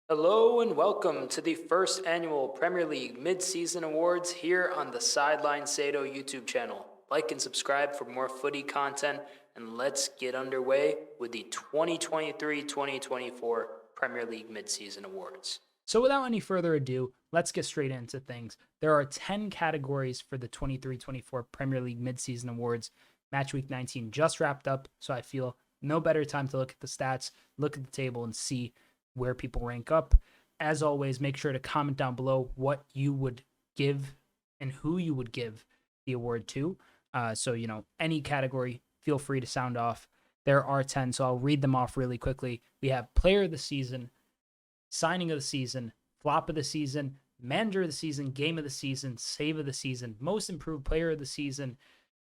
Hello and welcome to the first annual Premier League Mid-Season Awards here on the Sideline Sedo YouTube channel. Like and subscribe for more footy content, and let's get underway with the 2023-2024 Premier League Mid-Season Awards. So without any further ado, let's get straight into things. There are 10 categories for the 23-24 Premier League Mid-Season Awards. Match Week 19 just wrapped up, so I feel no better time to look at the stats, look at the table, and see where people rank up. As always, make sure to comment down below what you would give and who you would give the award to. Any category, feel free to sound off. There are 10, so I'll read them off really quickly. We have Player of the Season, Signing of the Season, Flop of the Season, Manager of the Season, Game of the Season, Save of the Season, Most Improved Player of the Season,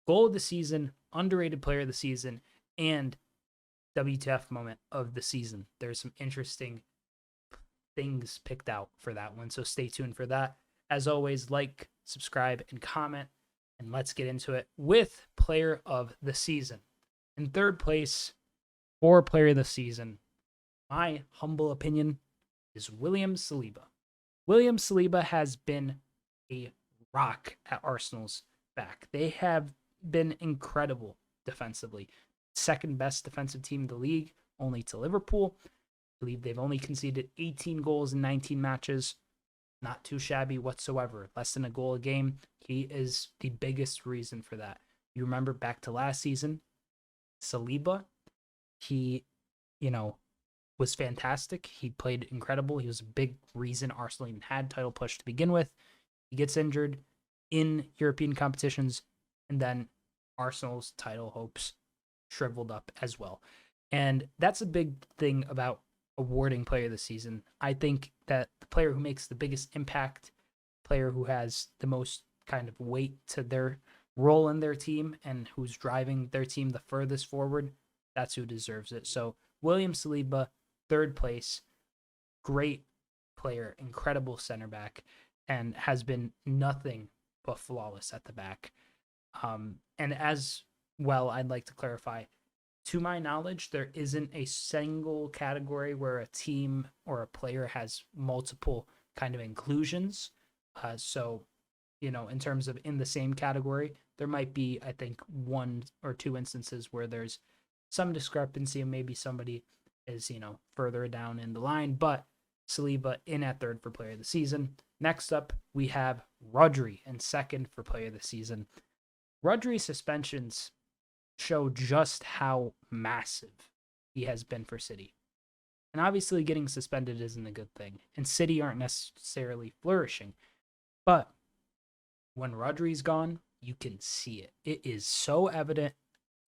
Goal of the Season, Underrated Player of the Season, and WTF Moment of the Season. There's some interesting things picked out for that one, so stay tuned for that. As always, like, subscribe, and comment, and let's get into it with Player of the Season. In third place for Player of the Season, my humble opinion is William Saliba. William Saliba has been a rock at Arsenal's back. They have been incredible defensively. Second best defensive team in the league, only to Liverpool. I believe they've only conceded 18 goals in 19 matches. Not too shabby whatsoever. Less than a goal a game. He is the biggest reason for that. You remember back to last season, Saliba, he, was fantastic. He played incredible. He was a big reason Arsenal even had title push to begin with. He gets injured in European competitions, and then Arsenal's title hopes shriveled up as well. And that's a big thing about awarding Player of the Season. I think that the player who makes the biggest impact, player who has the most kind of weight to their role in their team and who's driving their team the furthest forward, that's who deserves it. So William Saliba, third place, great player, incredible center back, and has been nothing but flawless at the back. And as well, I'd like to clarify, to my knowledge, there isn't a single category where a team or a player has multiple kind of inclusions. In terms of in the same category, there might be, I think, one or two instances where there's some discrepancy and maybe somebody is, further down in the line, but Saliba in at third for Player of the Season. Next up, we have Rodri in second for Player of the Season. Rodri's suspensions show just how massive he has been for City. And obviously getting suspended isn't a good thing, and City aren't necessarily flourishing. But when Rodri's gone, you can see it. It is so evident.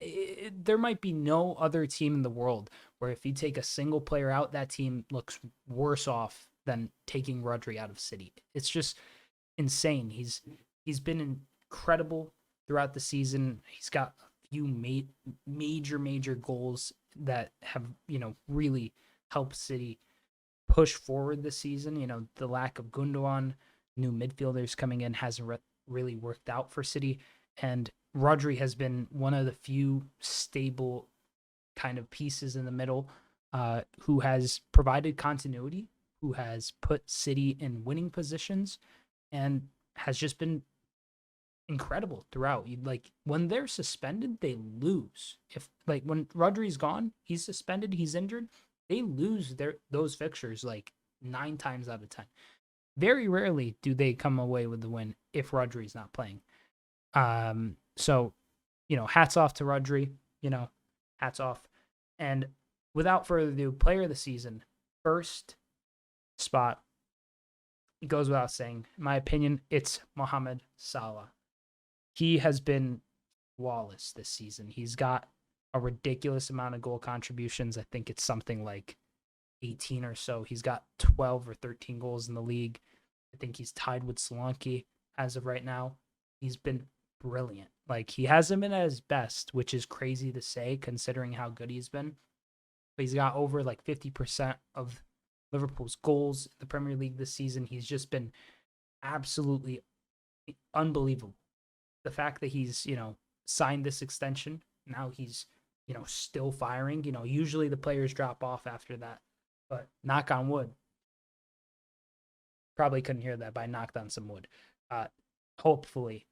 There might be no other team in the world where if you take a single player out, that team looks worse off than taking Rodri out of City. It's just insane. He's been incredible throughout the season. He's got a few major goals that have, really helped City push forward this season. The lack of Gundogan, new midfielders coming in hasn't really worked out for City, and Rodri has been one of the few stable kind of pieces in the middle who has provided continuity, who has put City in winning positions, and has just been incredible throughout. When they're suspended, they lose. When Rodri's gone, he's suspended, he's injured, they lose those fixtures 9 times out of 10. Very rarely do they come away with the win if Rodri's not playing. Hats off to Rodri, hats off. And without further ado, Player of the Season, first spot, it goes without saying, in my opinion, it's Mohamed Salah. He has been flawless this season. He's got a ridiculous amount of goal contributions. I think it's something like 18 or so. He's got 12 or 13 goals in the league. I think he's tied with Solanke as of right now. He's been brilliant. He hasn't been at his best, which is crazy to say considering how good he's been. But he's got over 50% of Liverpool's goals in the Premier League this season. He's just been absolutely unbelievable. The fact that he's, signed this extension, now he's, still firing. Usually the players drop off after that. But knock on wood, Probably couldn't hear that, but I knocked on some wood. Uh, hopefully,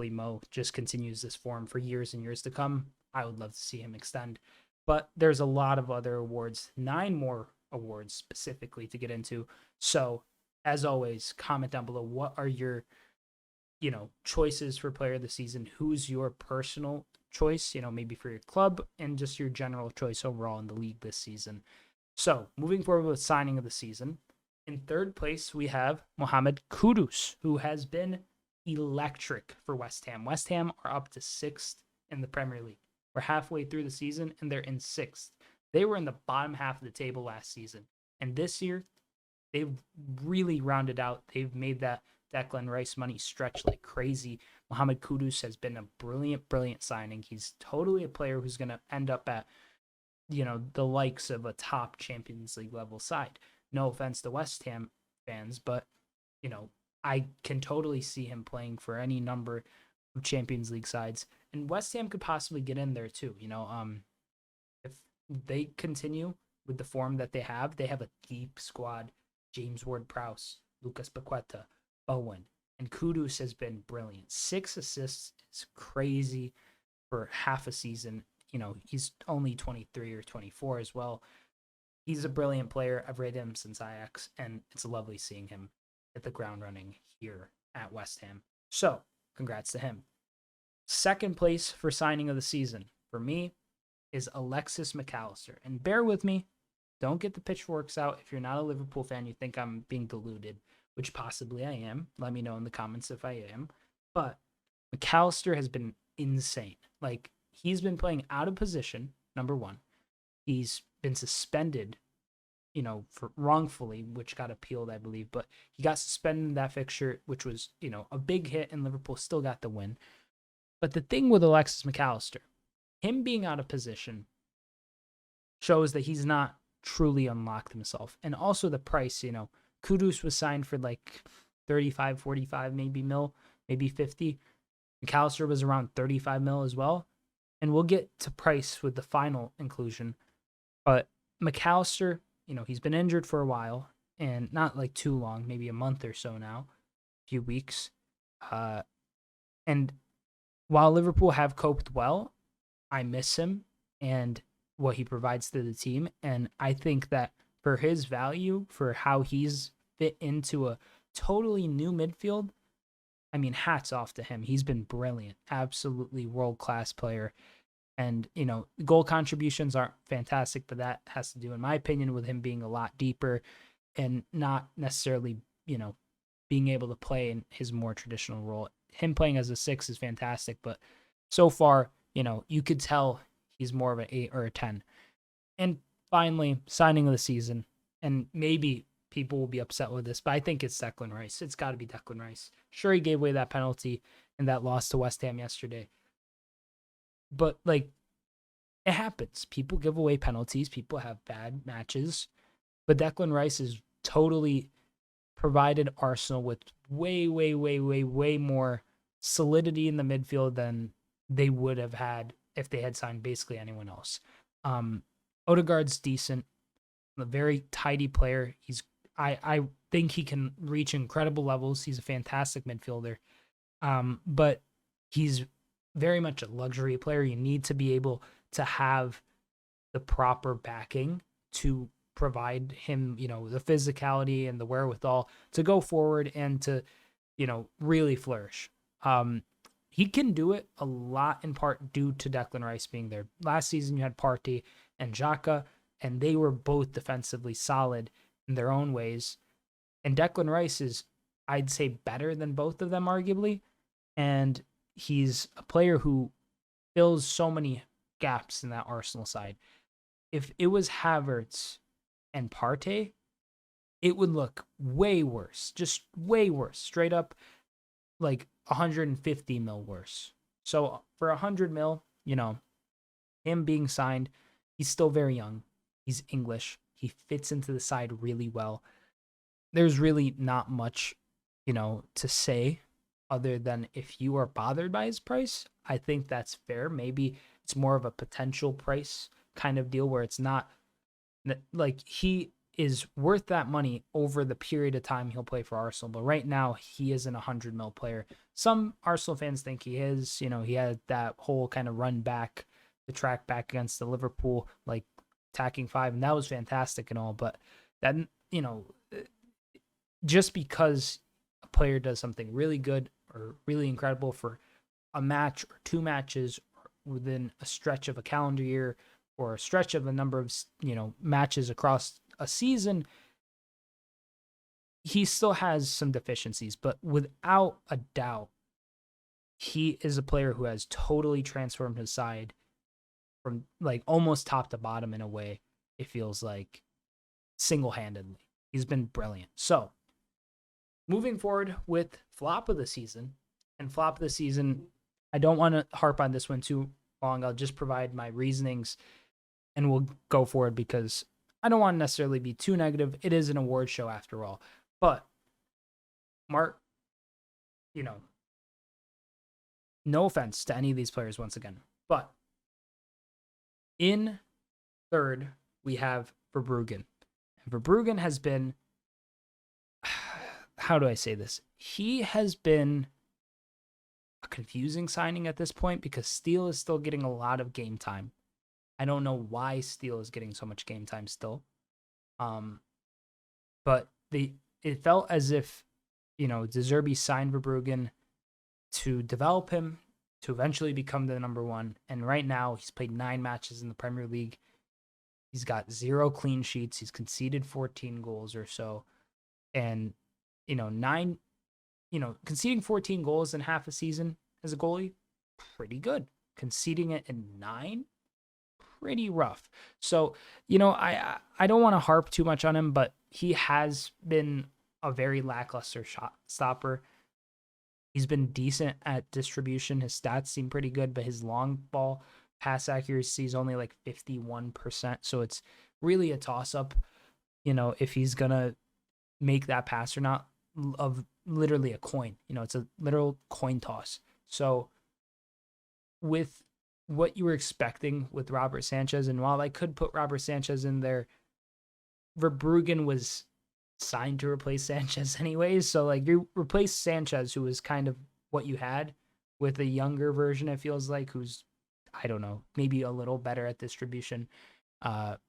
Mo just continues this form for years and years to come. I would love to see him extend. But there's a lot of other awards, 9 more awards specifically to get into. So, as always, comment down below what are your, choices for player of the season? Who's your personal choice, maybe for your club, and just your general choice overall in the league this season. So, moving forward with signing of the season, in third place, we have Mohamed Kudus, who has been electric for West Ham. West Ham are up to 6th in the Premier League. We're halfway through the season, and they're in 6th. They were in the bottom half of the table last season. And this year, they've really rounded out. They've made that Declan Rice money stretch like crazy. Mohamed Kudus has been a brilliant, brilliant signing. He's totally a player who's going to end up at, the likes of a top Champions League level side. No offense to West Ham fans, but, I can totally see him playing for any number of Champions League sides. And West Ham could possibly get in there too. If they continue with the form that they have a deep squad. James Ward-Prowse, Lucas Paqueta, Bowen, and Kudus has been brilliant. 6 assists is crazy for half a season. He's only 23 or 24 as well. He's a brilliant player. I've rated him since Ajax, and it's lovely seeing him hit the ground running here at West Ham. So, congrats to him. Second place for signing of the season for me is Alexis McAllister. And bear with me, don't get the pitchforks out. If you're not a Liverpool fan, you think I'm being deluded, which possibly I am. Let me know in the comments if I am. But McAllister has been insane. Like, he's been playing out of position, number one. He's been suspended, for wrongfully, which got appealed, I believe. But he got suspended in that fixture, which was, a big hit, and Liverpool still got the win. But the thing with Alexis McAllister, him being out of position shows that he's not truly unlocked himself. And also the price, Kudus was signed for like 35, 45, maybe 50. McAllister was around 35 mil as well. And we'll get to price with the final inclusion. But McAllister, he's been injured for a while, and not like too long, maybe a month or so now, a few weeks. And while Liverpool have coped well, I miss him and what he provides to the team. And I think that for his value, for how he's fit into a totally new midfield, hats off to him. He's been brilliant, absolutely world-class player. And, goal contributions aren't fantastic, but that has to do, in my opinion, with him being a lot deeper and not necessarily, being able to play in his more traditional role. Him playing as a 6 is fantastic, but so far, you could tell he's more of an 8 or a 10. And finally, signing of the season, and maybe people will be upset with this, but I think it's Declan Rice. It's got to be Declan Rice. Sure, he gave away that penalty in that loss to West Ham yesterday. But, it happens. People give away penalties. People have bad matches. But Declan Rice has totally provided Arsenal with way, way, way, way, way more solidity in the midfield than they would have had if they had signed basically anyone else. Odegaard's decent. A very tidy player. I think he can reach incredible levels. He's a fantastic midfielder. But he's very much a luxury player. You need to be able to have the proper backing to provide him, the physicality and the wherewithal to go forward and to, really flourish. He can do it a lot in part due to Declan Rice being there. Last season, you had Partey and Xhaka, and they were both defensively solid in their own ways. And Declan Rice is, I'd say, better than both of them, arguably. And he's a player who fills so many gaps in that Arsenal side. If it was Havertz and Partey, it would look way worse. Just way worse. Straight up, like 150 mil worse. So for 100 mil, him being signed, he's still very young. He's English. He fits into the side really well. There's really not much, to say other than if you are bothered by his price, I think that's fair. Maybe it's more of a potential price kind of deal where it's not like he is worth that money over the period of time he'll play for Arsenal. But right now, he isn't a 100 mil player. Some Arsenal fans think he is. You know, he had that whole kind of run back, the track back against the Liverpool, like attacking five, and that was fantastic and all. But that, you know, just because a player does something really good or really incredible for a match or two matches within a stretch of a calendar year or a stretch of a number of, you know, matches across a season, he still has some deficiencies, but without a doubt, he is a player who has totally transformed his side from like almost top to bottom in a way. It feels like single-handedly. He's been brilliant. So moving forward with flop of the season, and flop of the season, I don't want to harp on this one too long. I'll just provide my reasonings and we'll go forward because I don't want to necessarily be too negative. It is an award show after all. But Mark, you know, no offense to any of these players once again, but in third, we have Verbruggen. And Verbruggen has been, how do I say this? He has been a confusing signing at this point because Steele is still getting a lot of game time. I don't know why Steele is getting so much game time still. But it felt as if, you know, De Zerbi signed Verbruggen to develop him to eventually become the number one. And right now he's played 9 matches in the Premier League. He's got 0 clean sheets. He's conceded 14 goals or so. And, you know, conceding 14 goals in half a season as a goalie, pretty good. Conceding it in 9, pretty rough. So, you know, I don't want to harp too much on him, but he has been a very lackluster shot stopper. He's been decent at distribution. His stats seem pretty good, but his long ball pass accuracy is only like 51%. So it's really a toss-up, you know, if he's going to make that pass or not, of literally a coin. You know, it's a literal coin toss. So with what you were expecting with Robert Sanchez, and while I could put Robert Sanchez in there, Verbruggen was signed to replace Sanchez anyways. So like you replace Sanchez, who was kind of what you had, with a younger version, it feels like, who's, I don't know, maybe a little better at distribution. But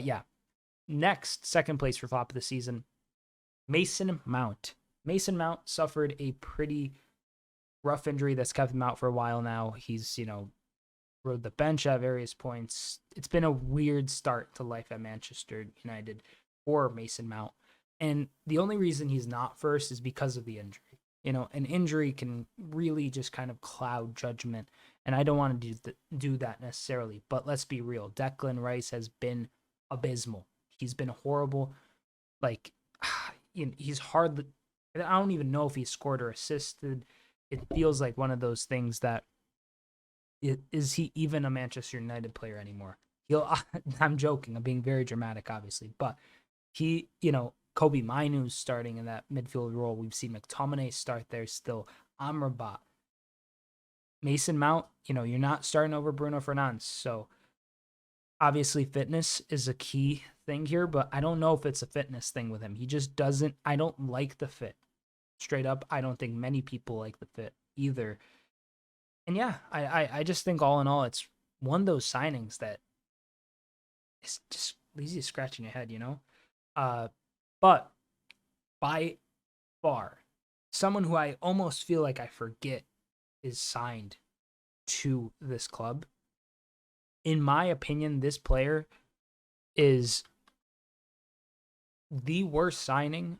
yeah, next, second place for flop of the season, Mason Mount. Mason Mount suffered a pretty rough injury that's kept him out for a while now. He's, you know, rode the bench at various points. It's been a weird start to life at Manchester United for Mason Mount. And the only reason he's not first is because of the injury. You know, an injury can really just kind of cloud judgment. And I don't want to do that necessarily. But let's be real. Declan Rice has been abysmal. He's been horrible. Like, you know, he's hardly, I don't even know if he scored or assisted. It feels like one of those things that, is he even a Manchester United player anymore? I'm joking. I'm being very dramatic, obviously. But he, you know, Kobe Mainoo's starting in that midfield role. We've seen McTominay start there still. Amrabat. Mason Mount, you know, you're not starting over Bruno Fernandes. So obviously fitness is a key thing here, but I don't know if it's a fitness thing with him. He just doesn't, I don't like the fit. Straight up, I don't think many people like the fit either. And yeah, I just think all in all, it's one of those signings that it's just leaves you scratching your head, you know? But by far, someone who I almost feel like I forget is signed to this club. In my opinion, this player is the worst signing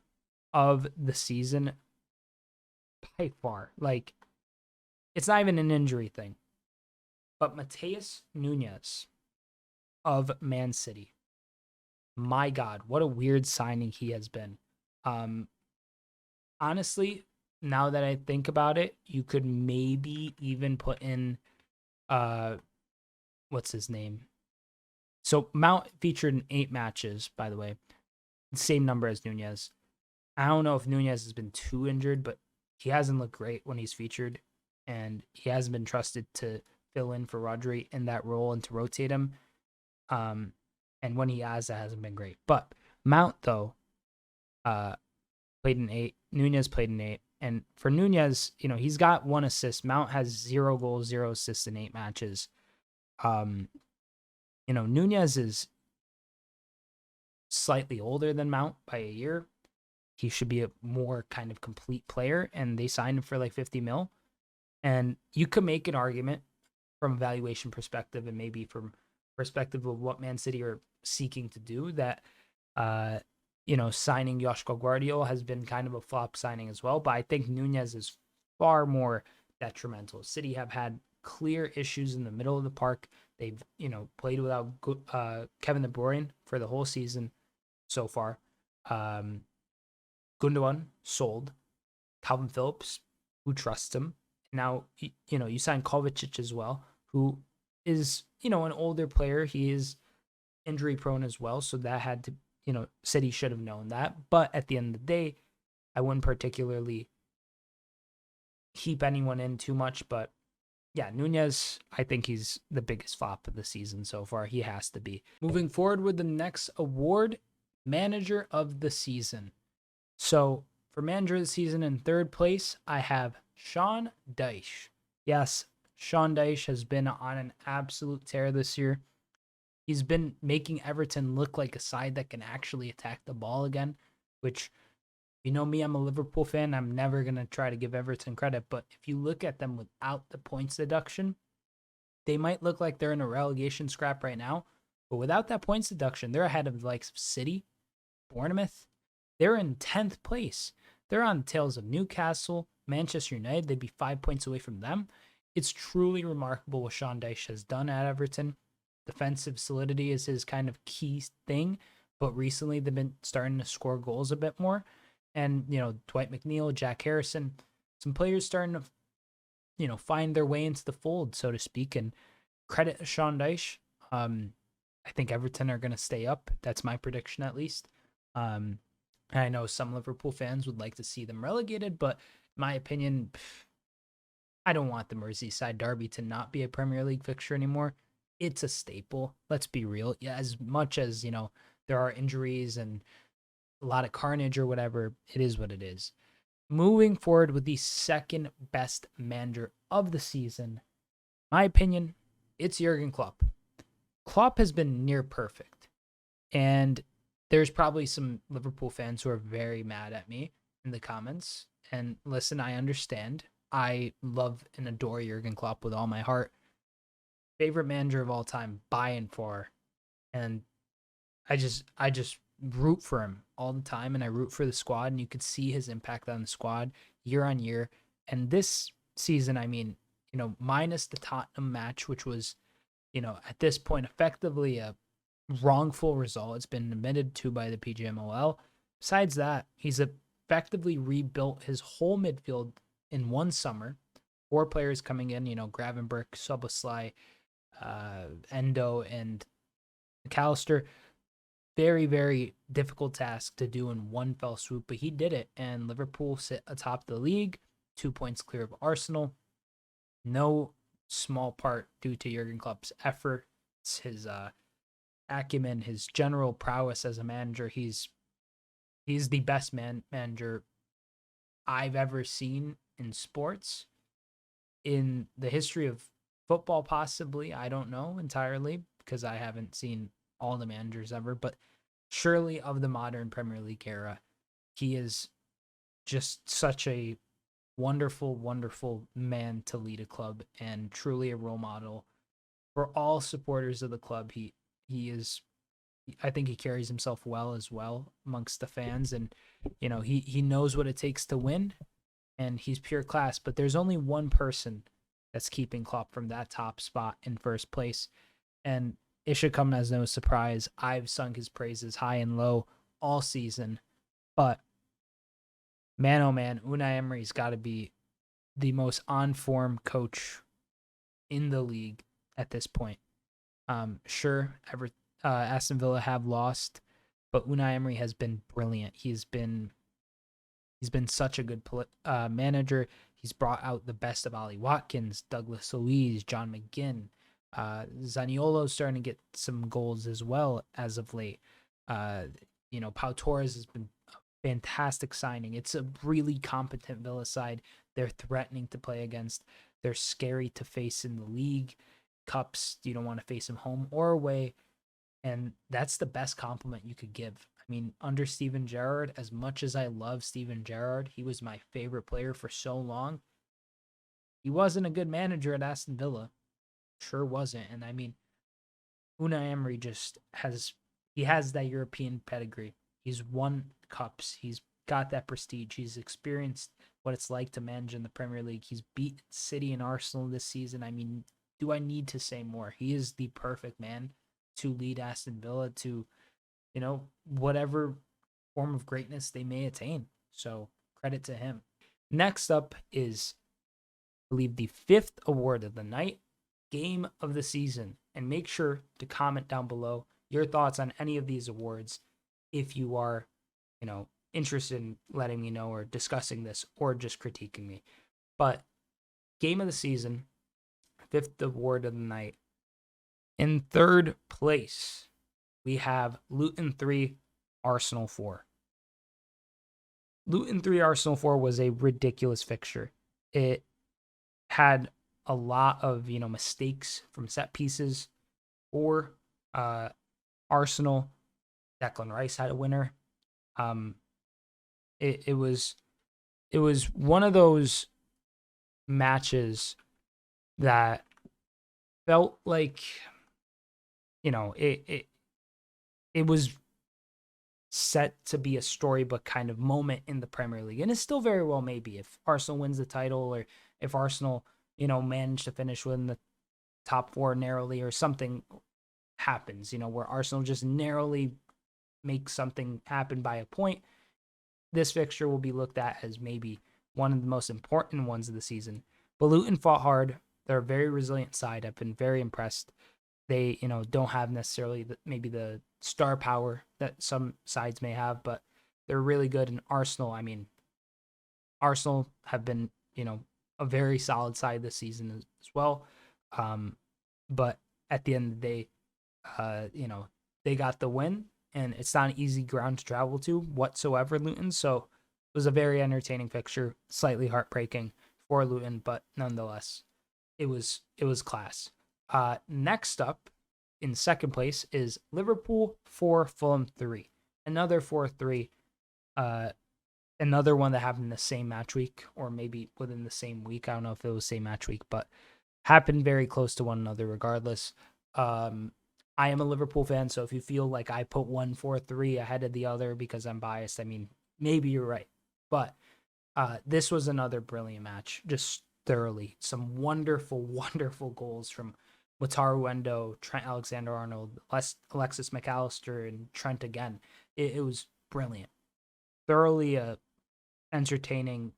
of the season by far. Like, it's not even an injury thing. But Mateus Nunes of Man City. My God, what a weird signing he has been. Honestly, now that I think about it, you could maybe even put in, what's his name? So Mount featured in 8 matches, by the way. The same number as Nunes. I don't know if Nunes has been too injured, but he hasn't looked great when he's featured. And he hasn't been trusted to fill in for Rodri in that role and to rotate him. And when he has, that hasn't been great. But Mount, though, played an 8. Nunez played an 8. And for Nunez, he's got 1 assist. Mount has 0 goals, 0 assists in 8 matches. Nunez is slightly older than Mount by a year. He should be a more kind of complete player, and they signed him for like 50 mil. And you could make an argument from a valuation perspective and maybe from perspective of what Man City are seeking to do that, signing Joshua Guardiola has been kind of a flop signing as well. But I think Nunez is far more detrimental. City have had clear issues in the middle of the park. They've, played without Kevin De Bruyne for the whole season so far. Gundogan sold. Calvin Phillips, who trusts him? Now, you signed Kovacic as well, who is, an older player. He is injury prone as well. So that had to, City should have known that. But at the end of the day, I wouldn't particularly heap anyone in too much. But yeah, Nunez, I think he's the biggest flop of the season so far. He has to be. Moving forward with the next award, Manager of the Season. So for Manager of the Season in third place, I have Sean Dyche. Yes, Sean Dyche has been on an absolute tear this year. He's been making Everton look like a side that can actually attack the ball again, which, me, I'm a Liverpool fan. I'm never going to try to give Everton credit. But if you look at them without the points deduction, they might look like they're in a relegation scrap right now. But without that points deduction, they're ahead of the likes of City, Bournemouth. They're in 10th place. They're on the tails of Newcastle, Manchester United. They'd be 5 points away from them. It's truly remarkable what Sean Dyche has done at Everton. Defensive solidity is his kind of key thing, but recently they've been starting to score goals a bit more. And, Dwight McNeil, Jack Harrison, some players starting to, find their way into the fold, so to speak, and credit to Sean Dyche. I think Everton are going to stay up. That's my prediction, at least. I know some Liverpool fans would like to see them relegated, but in my opinion, I don't want the Merseyside derby to not be a Premier League fixture anymore. It's a staple. Let's be real. Yeah, as much as, there are injuries and a lot of carnage or whatever, it is what it is. Moving forward with the second best manager of the season, my opinion, it's Jurgen Klopp. Klopp has been near perfect. And there's probably some Liverpool fans who are very mad at me in the comments. And listen, I understand. I love and adore Jurgen Klopp with all my heart. Favorite manager of all time, by and far. And I just root for him all the time, and I root for the squad, and you could see his impact on the squad year on year. And this season, minus the Tottenham match, which was, at this point, effectively a wrongful result. It's been admitted to by the PGMOL. Besides that, he's effectively rebuilt his whole midfield in one summer. 4 players coming in, Gravenberch, Szoboszlai, Endo, and McAllister. Very, very difficult task to do in one fell swoop, but he did it, and Liverpool sit atop the league, 2 points clear of Arsenal. No small part due to Jurgen Klopp's effort, his acumen, his general prowess as a manager. He's the best manager I've ever seen in sports, in the history of football, possibly. I don't know entirely because I haven't seen all the managers ever, but surely of the modern Premier League era, he is just such a wonderful, wonderful man to lead a club, and truly a role model for all supporters of the club. He is, I think he carries himself well as well amongst the fans, and he knows what it takes to win, and he's pure class. But there's only one person that's keeping Klopp from that top spot in first place, and it should come as no surprise. I've sung his praises high and low all season, but man, oh man, Unai Emery's got to be the most on-form coach in the league at this point. Sure, Aston Villa have lost, but Unai Emery has been brilliant. He's been such a good manager. He's brought out the best of Ollie Watkins, Douglas Luiz, John McGinn. Zaniolo's starting to get some goals as well as of late. Pau Torres has been a fantastic signing. It's a really competent Villa side. They're threatening to play against. They're scary to face in the league. Cups, you don't want to face them home or away. And that's the best compliment you could give. I mean, under Steven Gerrard, as much as I love Steven Gerrard, he was my favorite player for so long. He wasn't a good manager at Aston Villa. Sure wasn't. And I mean, Unai Emery he has that European pedigree. He's won cups. He's got that prestige. He's experienced what it's like to manage in the Premier League. He's beat City and Arsenal this season. I mean, do I need to say more? He is the perfect man to lead Aston Villa to, whatever form of greatness they may attain. So credit to him. Next up is, I believe, the 5th award of the night, game of the season. And make sure to comment down below your thoughts on any of these awards if you are, interested in letting me know or discussing this or just critiquing me. But game of the season, 5th award of the night. In 3rd place, we have Luton 3, Arsenal 4. Luton 3, Arsenal 4 was a ridiculous fixture. It had a lot of, mistakes from set pieces for Arsenal. Declan Rice had a winner. It was one of those matches that felt like, it was set to be a storybook kind of moment in the Premier League. And it still very well may be if Arsenal wins the title, or if Arsenal, manage to finish within the top 4 narrowly, or something happens, where Arsenal just narrowly makes something happen by a point. This fixture will be looked at as maybe one of the most important ones of the season. But Luton fought hard. They're a very resilient side. I've been very impressed. They, don't have necessarily maybe the star power that some sides may have, but they're really good. And Arsenal have been, a very solid side this season as well. But at the end of the day, they got the win, and it's not an easy ground to travel to whatsoever, Luton. So it was a very entertaining fixture, slightly heartbreaking for Luton, but nonetheless, it was class. Next up, in 2nd place, is Liverpool 4, Fulham 3. Another 4-3. Another one that happened in the same match week, or maybe within the same week. I don't know if it was same match week, but happened very close to one another regardless. I am a Liverpool fan, so if you feel like I put 1-4-3 ahead of the other because I'm biased, I mean, maybe you're right. But this was another brilliant match, just thoroughly. Some wonderful, wonderful goals from Wataru Endo, Trent Alexander-Arnold, Alexis McAllister, and Trent again. It was brilliant. Thoroughly entertaining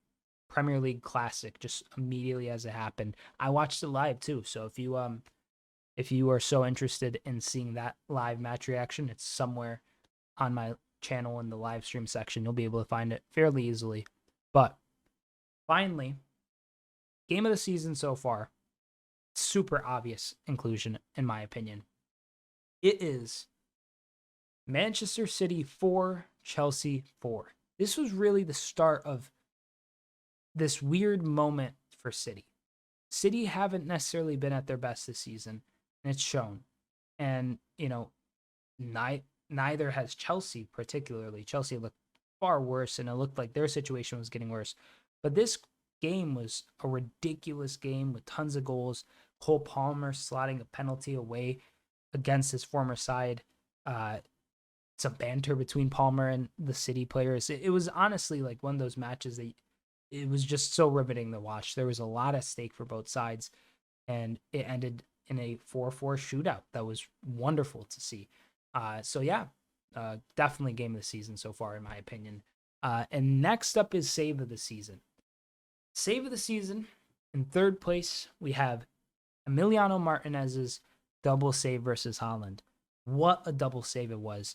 Premier League classic, just immediately as it happened. I watched it live too, so if you are so interested in seeing that live match reaction, it's somewhere on my channel in the live stream section. You'll be able to find it fairly easily. But finally, game of the season so far, super obvious inclusion in my opinion. It is Manchester City 4, Chelsea 4. This was really the start of this weird moment for City. City haven't necessarily been at their best this season, and it's shown. And, neither has Chelsea particularly. Chelsea looked far worse, and it looked like their situation was getting worse. But this game was a ridiculous game with tons of goals. Cole Palmer slotting a penalty away against his former side. Some banter between Palmer and the City players. It was honestly like one of those matches that it was just so riveting to watch. There was a lot at stake for both sides, and it ended in a 4-4 shootout. That was wonderful to see. Definitely game of the season so far, in my opinion. And next up is save of the season. Save of the season, in 3rd place, we have Emiliano Martinez's double save versus Haaland. What a double save it was.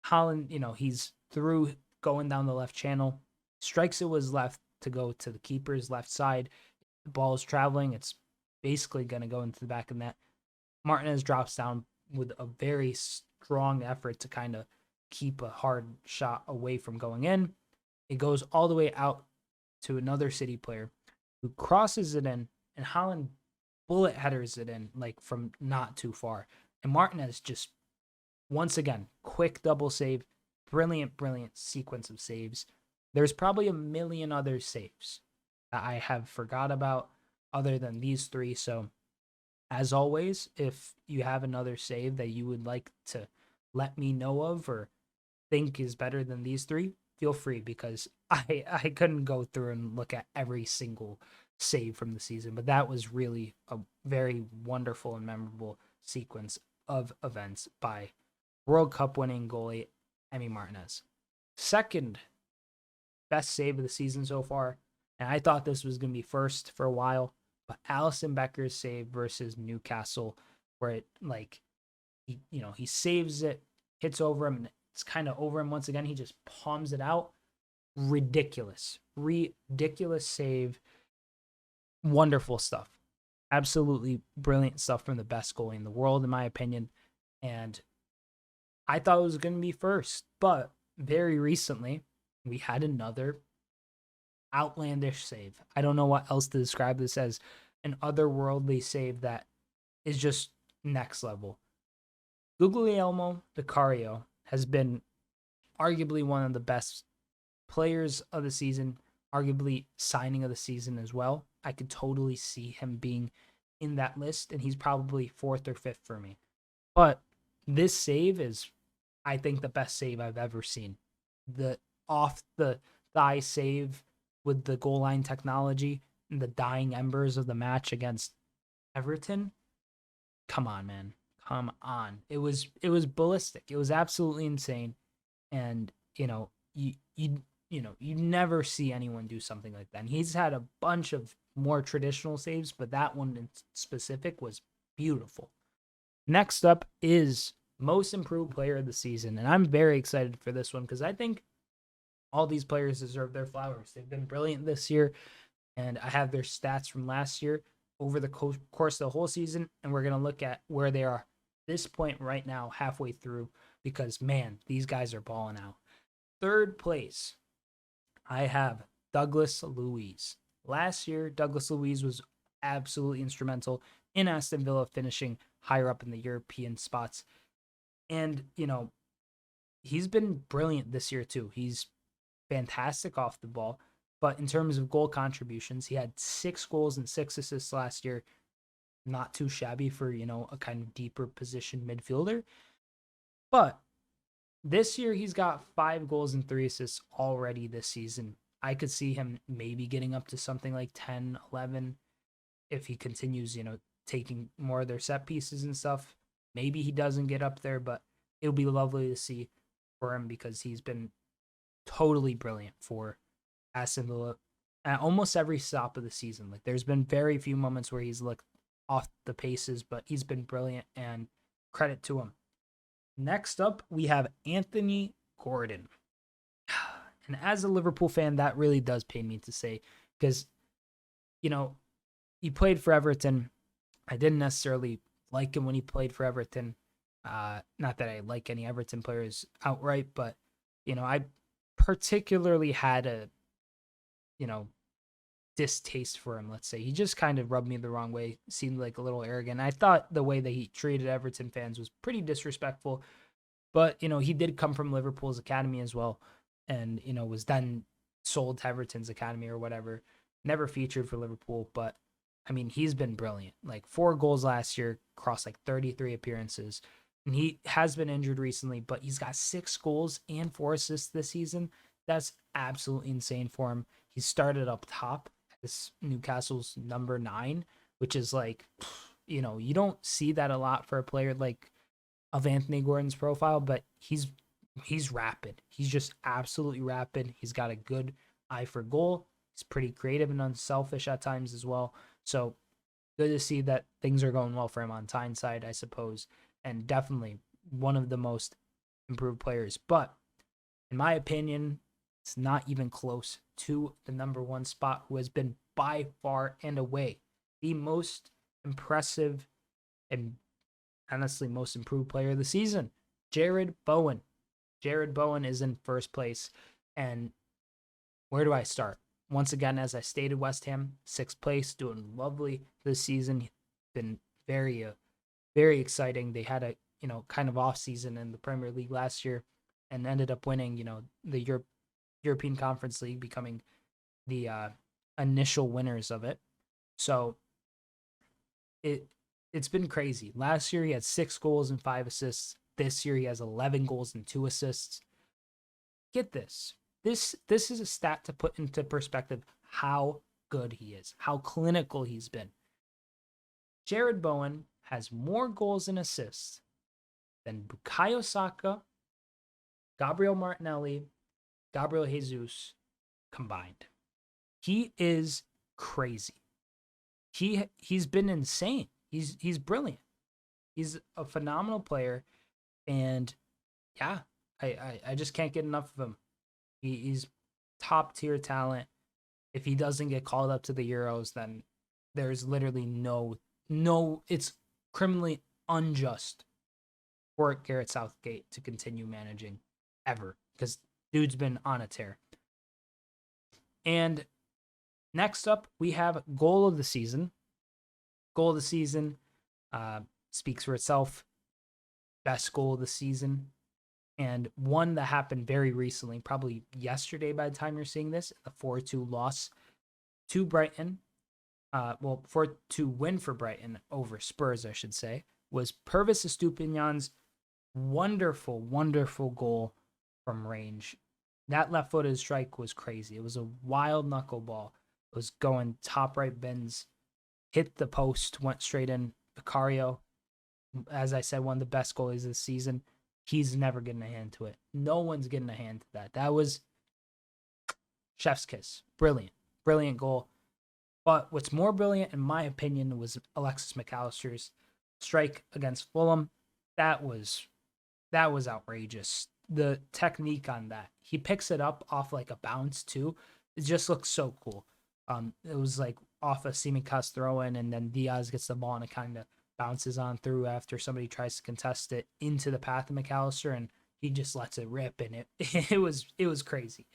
Haaland, he's through going down the left channel, strikes it with his left to go to the keeper's left side. The ball is traveling. It's basically going to go into the back of the net. Martinez drops down with a very strong effort to kind of keep a hard shot away from going in. It goes all the way out to another City player who crosses it in, and Holland bullet headers it in like from not too far. And Martinez just once again, quick double save, brilliant, brilliant sequence of saves. There's probably a million other saves that I have forgot about other than these three. So, as always, if you have another save that you would like to let me know of or think is better than these three, feel free because I couldn't go through and look at every single save from the season, but that was really a very wonderful and memorable sequence of events by World Cup winning goalie Emi Martinez. Second best save of the season so far, and I thought this was going to be first for a while, but Allison Becker's save versus Newcastle, where it like he saves it, hits over him, and it's kind of over him once again. He just palms it out. Ridiculous save. Wonderful stuff. Absolutely brilliant stuff from the best goalie in the world, in my opinion. And I thought it was going to be first, but very recently we had another outlandish save. I don't know what else to describe this as, an otherworldly save that is just next level. Guglielmo Vicario has been arguably one of the best players of the season, arguably signing of the season as well. I could totally see him being in that list, and he's probably fourth or fifth for me. But this save is, I think, the best save I've ever seen. The off the thigh save with the goal line technology and the dying embers of the match against Everton. Come on, man. Come on. It was ballistic. It was absolutely insane. And, you never see anyone do something like that. And he's had a bunch of more traditional saves, but that one in specific was beautiful. Next up is most improved player of the season. And I'm very excited for this one because I think all these players deserve their flowers. They've been brilliant this year, and I have their stats from last year over the course of the whole season, and we're going to look at where they are this point right now, halfway through, because, man, these guys are balling out. Third place, I have Douglas Luiz. Last year, Douglas Luiz was absolutely instrumental in Aston Villa finishing higher up in the European spots. And, he's been brilliant this year too. He's fantastic off the ball. But in terms of goal contributions, he had 6 goals and 6 assists last year. Not too shabby for, a kind of deeper position midfielder. But this year, he's got 5 goals and 3 assists already this season. I could see him maybe getting up to something like 10, 11 if he continues, taking more of their set pieces and stuff. Maybe he doesn't get up there, but it'll be lovely to see for him because he's been totally brilliant for Aston Villa at almost every stop of the season. Like, there's been very few moments where he's looked off the paces, but he's been brilliant, and credit to him. Next up, we have Anthony Gordon. And as a Liverpool fan, that really does pain me to say because, he played for Everton. I didn't necessarily like him when he played for Everton. Not that I like any Everton players outright, but, I particularly had a, distaste for him, let's say. He just kind of rubbed me the wrong way, seemed like a little arrogant. I thought the way that he treated Everton fans was pretty disrespectful, but, he did come from Liverpool's academy as well, and, was then sold to Everton's academy or whatever. Never featured for Liverpool, but, I mean, he's been brilliant. Like, 4 goals last year across, 33 appearances, and he has been injured recently, but he's got 6 goals and 4 assists this season. That's absolutely insane for him. He started up top as Newcastle's number 9, which is you don't see that a lot for a player of Anthony Gordon's profile, but he's rapid. He's just absolutely rapid. He's got a good eye for goal. He's pretty creative and unselfish at times as well. So good to see that things are going well for him on Tyneside, I suppose, and definitely one of the most improved players. But in my opinion, it's not even close to the number 1 spot, who has been by far and away the most impressive and honestly most improved player of the season, Jared Bowen. Jared Bowen is in first place. And where do I start? Once again, as I stated, West Ham, sixth place, doing lovely this season. Been very exciting. They had a kind of off season in the Premier League last year, and ended up winning the European Conference League, becoming the initial winners of it. So it's been crazy. Last year he had 6 goals and 5 assists. This year he has 11 goals and 2 assists. Get this. This is a stat to put into perspective how good he is, how clinical he's been. Jared Bowen has more goals and assists than Bukayo Saka, Gabriel Martinelli, Gabriel Jesus combined. He is crazy. He's been insane. He's brilliant. He's a phenomenal player, and yeah, I just can't get enough of him. He's top tier talent. If he doesn't get called up to the Euros, then there's literally no. It's criminally unjust for Gareth Southgate to continue managing ever, because dude's been on a tear. And next up, we have goal of the season. Goal of the season speaks for itself. Best goal of the season. And one that happened very recently, probably yesterday by the time you're seeing this, the 4-2 loss to Brighton. 4-2 win for Brighton over Spurs, I should say, was Pervis Estupiñán's wonderful, wonderful goal from range. That left-footed strike was crazy. It was a wild knuckleball. It was going top right bins, hit the post, went straight in. Vicario, as I said, one of the best goalies this season. He's never getting a hand to it. No one's getting a hand to that. That was chef's kiss. Brilliant. Brilliant goal. But what's more brilliant, in my opinion, was Alexis McAllister's strike against Fulham. That was outrageous. The technique on that. He picks it up off like a bounce too. It just looks so cool. It was like off a Tsimikas throw-in, and then Diaz gets the ball and it kind of bounces on through after somebody tries to contest it into the path of McAllister, and he just lets it rip, and it was crazy.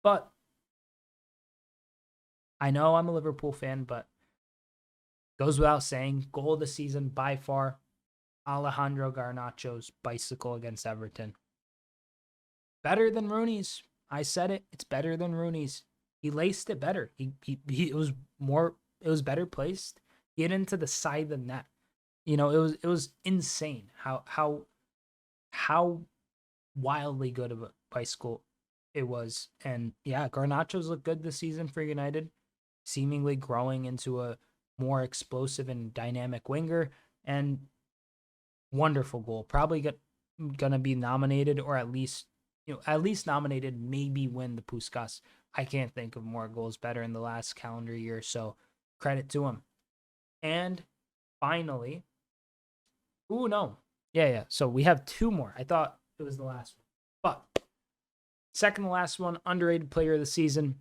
But I know I'm a Liverpool fan, but goes without saying, goal of the season by far, Alejandro Garnacho's bicycle against Everton. Better than Rooney's. I said it. It's better than Rooney's. He laced it better. It was better placed. He hit into the side of the net. It was insane how wildly good of a bicycle it was. And yeah, Garnacho's looked good this season for United, seemingly growing into a more explosive and dynamic winger. And wonderful goal. Probably gonna be nominated, or at least nominated, maybe win the Puskás. I can't think of more goals better in the last calendar year, so credit to him. And finally, yeah. So we have 2 more. I thought it was the last one, but second to last one, underrated player of the season.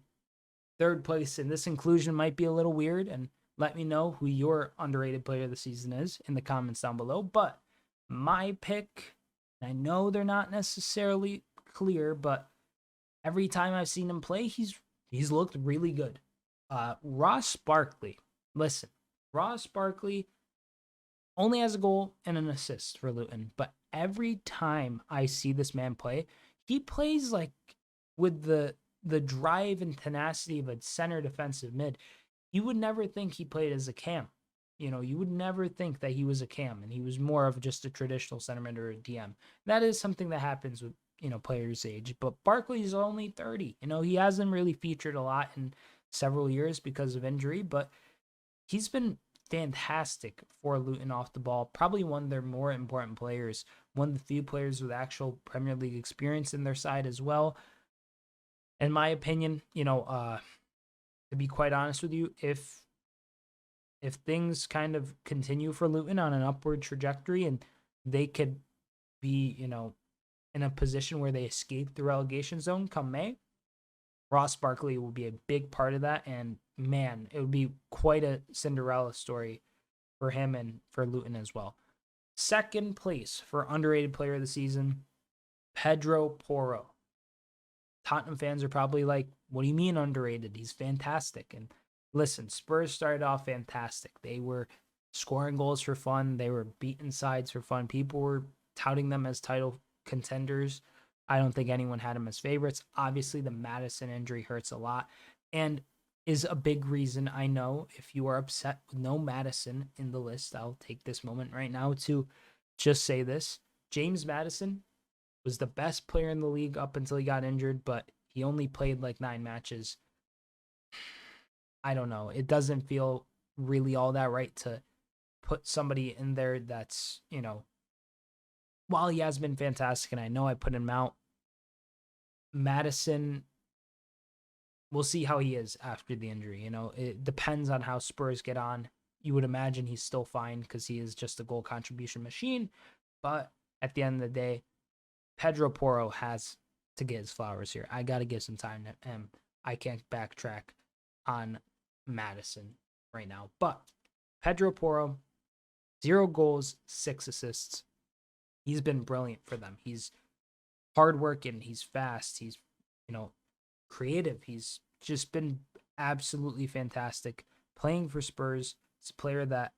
Third place, and this inclusion might be a little weird, and let me know who your underrated player of the season is in the comments down below. But my pick, I know they're not necessarily clear, but every time I've seen him play, he's looked really good. Ross Barkley. Listen, Ross Barkley only has a goal and an assist for Luton, but every time I see this man play, he plays like with the drive and tenacity of a center defensive mid. You would never think he played as a cam. You would never think that he was a cam, and he was more of just a traditional center mid or a DM. That is something that happens with players' age. But Barkley's only 30. He hasn't really featured a lot in several years because of injury, but he's been fantastic for Luton off the ball. Probably one of their more important players. One of the few players with actual Premier League experience in their side as well. In my opinion, to be quite honest with you, if things kind of continue for Luton on an upward trajectory and they could be, in a position where they escape the relegation zone come May, Ross Barkley will be a big part of that. And man, it would be quite a Cinderella story for him and for Luton as well. Second place for underrated player of the season. Pedro Porro. Tottenham fans are probably like, what do you mean underrated? He's fantastic. And listen, Spurs started off fantastic. They were scoring goals for fun. They were beating sides for fun. People were touting them as title contenders. I don't think anyone had them as favorites. Obviously, the Madison injury hurts a lot and is a big reason. I know if you are upset with no Madison in the list, I'll take this moment right now to just say this. James Madison was the best player in the league up until he got injured, but he only played like 9 matches. I don't know. It doesn't feel really all that right to put somebody in there that's, while he has been fantastic, and I know I put him out, Madison, we'll see how he is after the injury. It depends on how Spurs get on. You would imagine he's still fine because he is just a goal contribution machine. But at the end of the day, Pedro Porro has to get his flowers here. I got to give some time to him. I can't backtrack on Madison right now. But Pedro Porro, 0 goals, 6 assists. He's been brilliant for them. He's hardworking. He's fast. He's, creative. He's just been absolutely fantastic playing for Spurs. It's a player that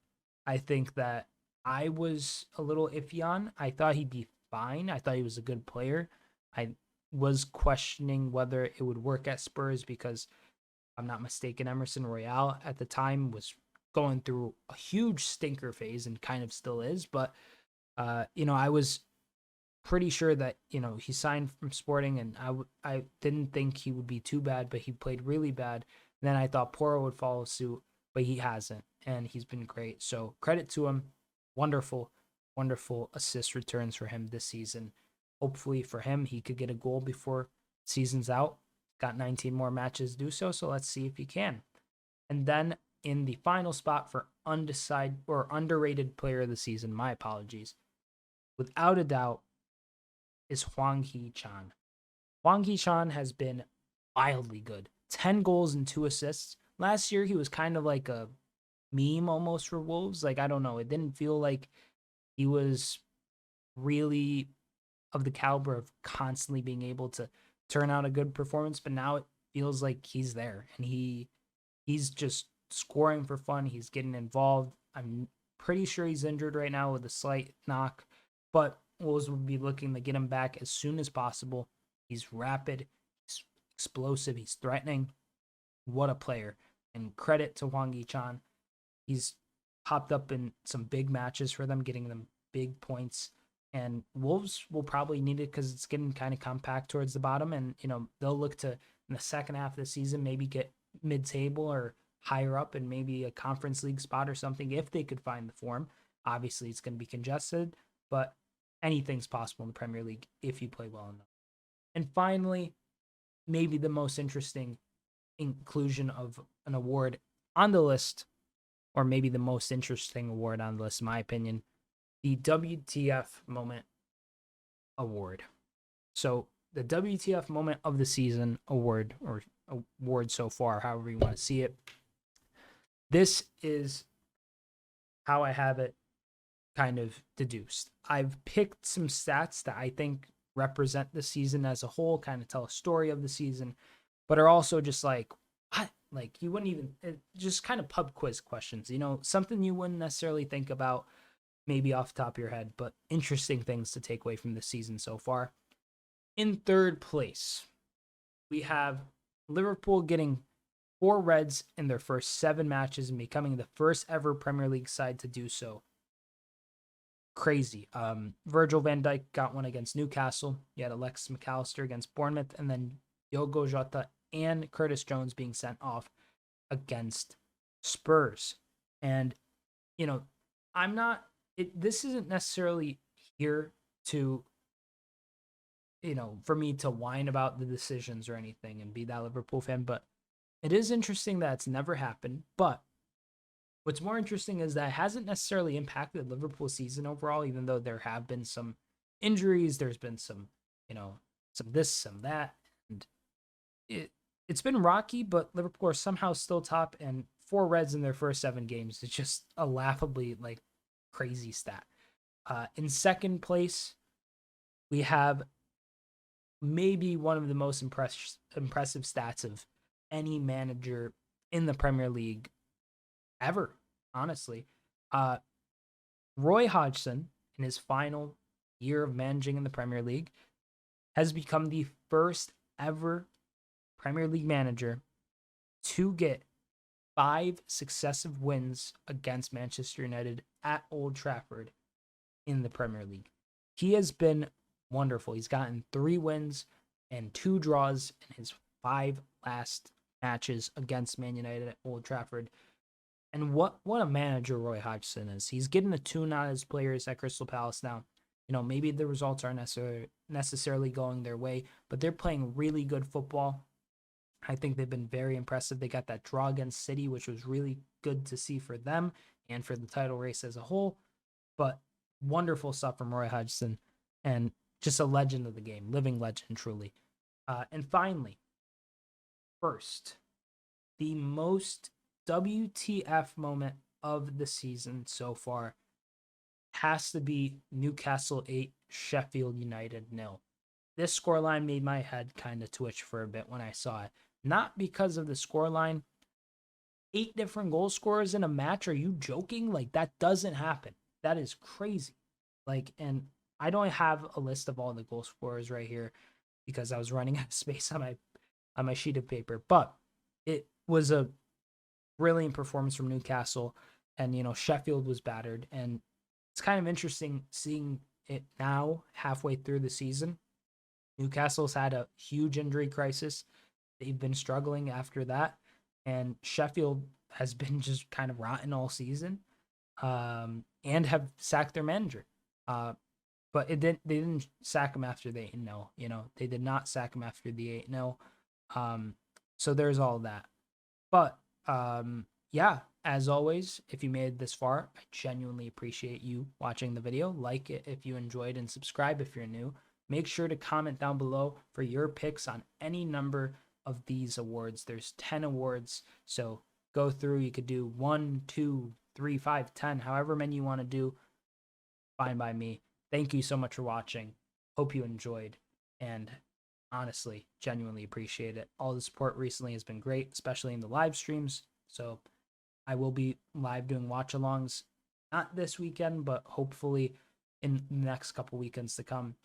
I think that I was a little iffy on. I thought he'd be fine. I thought he was a good player. I was questioning whether it would work at Spurs because, if I'm not mistaken, Emerson Royale at the time was going through a huge stinker phase and kind of still is. But, I was pretty sure that, he signed from Sporting and I didn't think he would be too bad, but he played really bad. And then I thought Porro would follow suit, but he hasn't. And he's been great. So credit to him. Wonderful, wonderful assist returns for him this season. Hopefully for him, he could get a goal before season's out. Got 19 more matches to do so. So let's see if he can. And then in the final spot for undecided or underrated player of the season, my apologies, without a doubt, is Hwang Hee-chan. Hwang Hee-chan has been wildly good. 10 goals and 2 assists. Last year, he was kind of like a meme almost for Wolves. Like, I don't know. It didn't feel like he was really of the caliber of constantly being able to turn out a good performance. But now it feels like he's there. And he's just scoring for fun. He's getting involved. I'm pretty sure he's injured right now with a slight knock. But Wolves will be looking to get him back as soon as possible. He's rapid, he's explosive, he's threatening. What a player. And credit to Hwang Hee-chan. He's popped up in some big matches for them, getting them big points. And Wolves will probably need it because it's getting kind of compact towards the bottom. And, they'll look to, in the second half of the season, maybe get mid-table or higher up and maybe a conference league spot or something if they could find the form. Obviously, it's going to be congested, but anything's possible in the Premier League if you play well enough. And finally, maybe the most interesting inclusion of an award on the list, or maybe the most interesting award on the list, in my opinion, the WTF Moment Award. So the WTF Moment of the Season award, or award so far, however you want to see it. This is how I have it kind of deduced. I've picked some stats that I think represent the season as a whole, kind of tell a story of the season, but are also just like, what? Like, you wouldn't even, just kind of pub quiz questions, something you wouldn't necessarily think about maybe off the top of your head, but interesting things to take away from the season so far. In third place, we have Liverpool getting 4 reds in their first 7 matches and becoming the first ever Premier League side to do so. Crazy. Virgil van Dijk got one against Newcastle. You had Alexis McAllister against Bournemouth, and then Diogo Jota and Curtis Jones being sent off against Spurs. And, I'm not, this isn't necessarily here to, for me to whine about the decisions or anything and be that Liverpool fan, but it is interesting that it's never happened. But what's more interesting is that it hasn't necessarily impacted Liverpool's season overall, even though there have been some injuries. There's been some, some this, some that. And it's been rocky, but Liverpool are somehow still top, and 4 reds in their first 7 games. It's just a laughably, crazy stat. In second place, we have maybe one of the most impressive stats of any manager in the Premier League ever, honestly. Uh, Roy Hodgson, in his final year of managing in the Premier League, has become the first ever Premier League manager to get 5 successive wins against Manchester United at Old Trafford in the Premier League. He has been wonderful. He's gotten 3 wins and 2 draws in his 5 last matches against Man United at Old Trafford. And what a manager Roy Hodgson is. He's getting a tune out of his players at Crystal Palace now. Maybe the results aren't necessarily going their way, but they're playing really good football. I think they've been very impressive. They got that draw against City, which was really good to see for them and for the title race as a whole. But wonderful stuff from Roy Hodgson, and just a legend of the game, living legend, truly. And finally, first, the most WTF moment of the season so far has to be Newcastle 8, Sheffield United 0. This scoreline made my head kind of twitch for a bit when I saw it. Not because of the scoreline. 8 different goal scorers in a match? Are you joking? Like, that doesn't happen. That is crazy. And I don't have a list of all the goal scorers right here because I was running out of space on my sheet of paper. But it was a brilliant performance from Newcastle, and Sheffield was battered, and it's kind of interesting seeing it now halfway through the season. Newcastle's had a huge injury crisis. They've been struggling after that, and Sheffield has been just kind of rotten all season, and have sacked their manager. But they didn't sack him after the 8-0. They did not sack him after the 8-0. So there's all that. But yeah, as always, if you made it this far, I genuinely appreciate you watching the video. Like it if you enjoyed, and subscribe if you're new. Make sure to comment down below for your picks on any number of these awards. There's 10 awards, so go through. You could do 1, 2, 3, 5, 10, however many you want to do. Fine by me. Thank you so much for watching. Hope you enjoyed, and honestly, genuinely appreciate it. All the support recently has been great, especially in the live streams. So I will be live doing watch-alongs, not this weekend, but hopefully in the next couple weekends to come,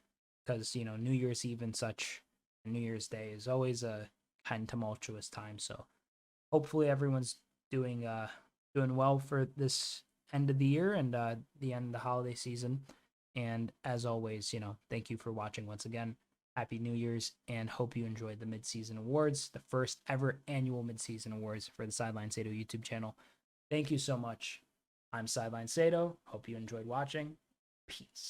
because New Year's Eve and such, New Year's Day is always a kind of tumultuous time. So hopefully everyone's doing well for this end of the year and the end of the holiday season. And as always, thank you for watching once again. Happy New Year's, and hope you enjoyed the Midseason Awards, the first ever annual Midseason Awards for the Sideline Sedo YouTube channel. Thank you so much. I'm Sideline Sedo. Hope you enjoyed watching. Peace.